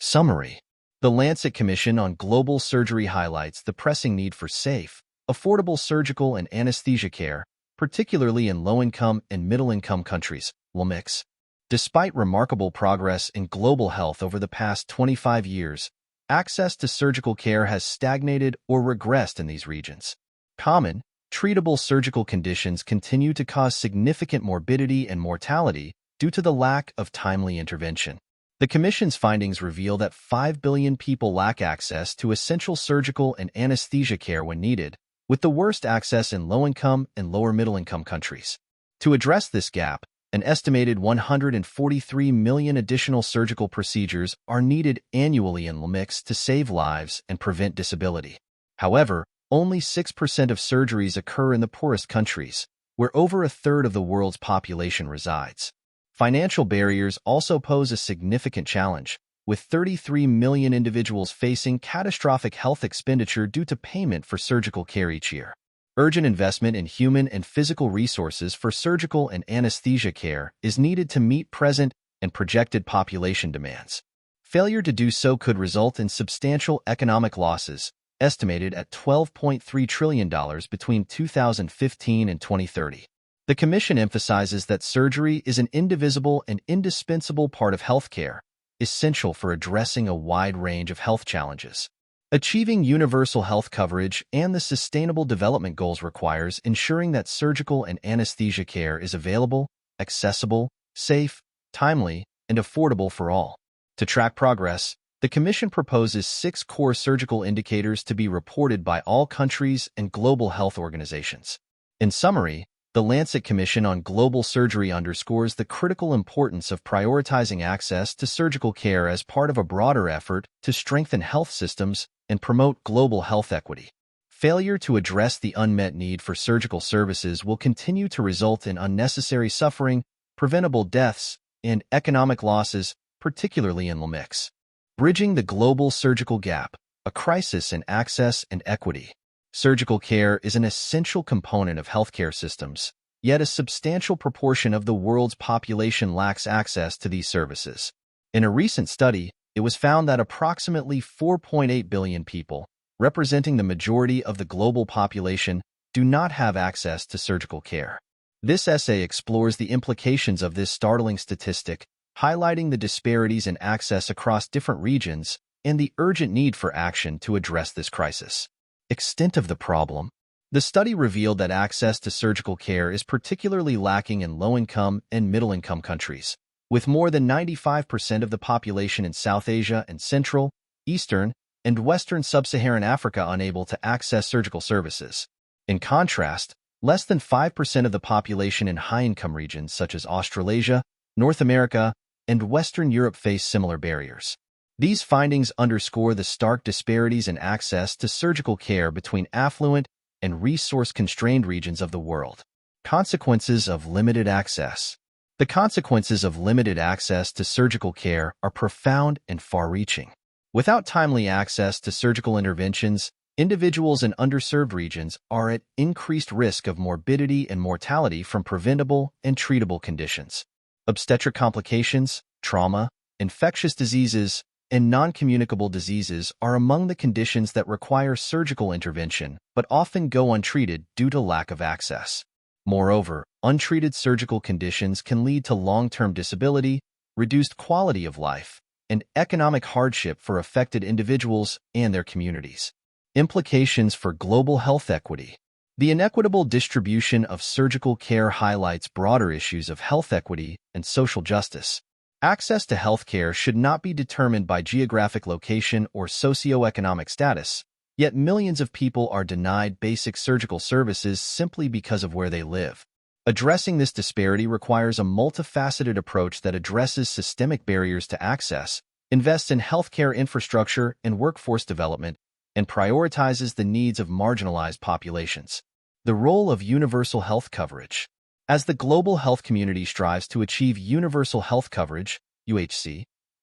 Summary. The Lancet Commission on Global Surgery highlights the pressing need for safe, affordable surgical and anesthesia care, particularly in low-income and middle-income countries, LMICs. Despite remarkable progress in global health over the past 25 years, access to surgical care has stagnated or regressed in these regions. Common, treatable surgical conditions continue to cause significant morbidity and mortality due to the lack of timely intervention. The Commission's findings reveal that 5 billion people lack access to essential surgical and anesthesia care when needed, with the worst access in low-income and lower-middle-income countries. To address this gap, an estimated 143 million additional surgical procedures are needed annually in LMICs to save lives and prevent disability. However, only 6% of surgeries occur in the poorest countries, where over a third of the world's population resides. Financial barriers also pose a significant challenge, with 33 million individuals facing catastrophic health expenditure due to payment for surgical care each year. Urgent investment in human and physical resources for surgical and anesthesia care is needed to meet present and projected population demands. Failure to do so could result in substantial economic losses, estimated at $12.3 trillion between 2015 and 2030. The Commission emphasizes that surgery is an indivisible and indispensable part of healthcare, essential for addressing a wide range of health challenges. Achieving universal health coverage and the Sustainable Development Goals requires ensuring that surgical and anesthesia care is available, accessible, safe, timely, and affordable for all. To track progress, the Commission proposes 6 core surgical indicators to be reported by all countries and global health organizations. In summary, the Lancet Commission on Global Surgery underscores the critical importance of prioritizing access to surgical care as part of a broader effort to strengthen health systems and promote global health equity. Failure to address the unmet need for surgical services will continue to result in unnecessary suffering, preventable deaths, and economic losses, particularly in LMICs. Bridging the global surgical gap, a crisis in access and equity. Surgical care is an essential component of healthcare systems, yet a substantial proportion of the world's population lacks access to these services. In a recent study, it was found that approximately 4.8 billion people, representing the majority of the global population, do not have access to surgical care. This essay explores the implications of this startling statistic, highlighting the disparities in access across different regions and the urgent need for action to address this crisis. Extent of the problem. The study revealed that access to surgical care is particularly lacking in low-income and middle-income countries, with more than 95% of the population in South Asia and Central, Eastern, and Western Sub-Saharan Africa unable to access surgical services. In contrast, less than 5% of the population in high-income regions such as Australasia, North America, and Western Europe face similar barriers. These findings underscore the stark disparities in access to surgical care between affluent and resource-constrained regions of the world. Consequences of limited access. The consequences of limited access to surgical care are profound and far-reaching. Without timely access to surgical interventions, individuals in underserved regions are at increased risk of morbidity and mortality from preventable and treatable conditions. Obstetric complications, trauma, infectious diseases, and non-communicable diseases are among the conditions that require surgical intervention but often go untreated due to lack of access. Moreover, untreated surgical conditions can lead to long-term disability, reduced quality of life, and economic hardship for affected individuals and their communities. Implications for global health equity. The inequitable distribution of surgical care highlights broader issues of health equity and social justice. Access to health care should not be determined by geographic location or socioeconomic status, yet millions of people are denied basic surgical services simply because of where they live. Addressing this disparity requires a multifaceted approach that addresses systemic barriers to access, invests in healthcare infrastructure and workforce development, and prioritizes the needs of marginalized populations. The role of universal health coverage. As the global health community strives to achieve universal health coverage, UHC,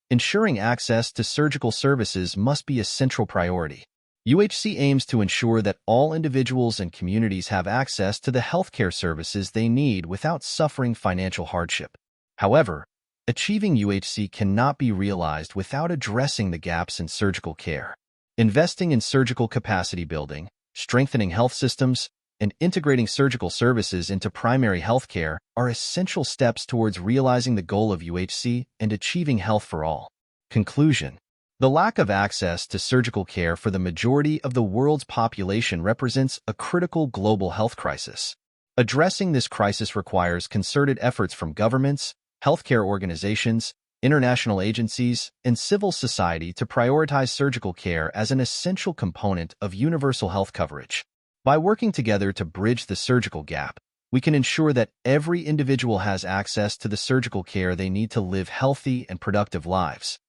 ensuring access to surgical services must be a central priority. UHC aims to ensure that all individuals and communities have access to the healthcare services they need without suffering financial hardship. However, Achieving UHC cannot be realized without addressing the gaps in surgical care. Investing in surgical capacity building, strengthening health systems, and integrating surgical services into primary health care are essential steps towards realizing the goal of UHC and achieving health for all. Conclusion: the lack of access to surgical care for the majority of the world's population represents a critical global health crisis. Addressing this crisis requires concerted efforts from governments, healthcare organizations, international agencies, and civil society to prioritize surgical care as an essential component of universal health coverage. By working together to bridge the surgical gap, we can ensure that every individual has access to the surgical care they need to live healthy and productive lives.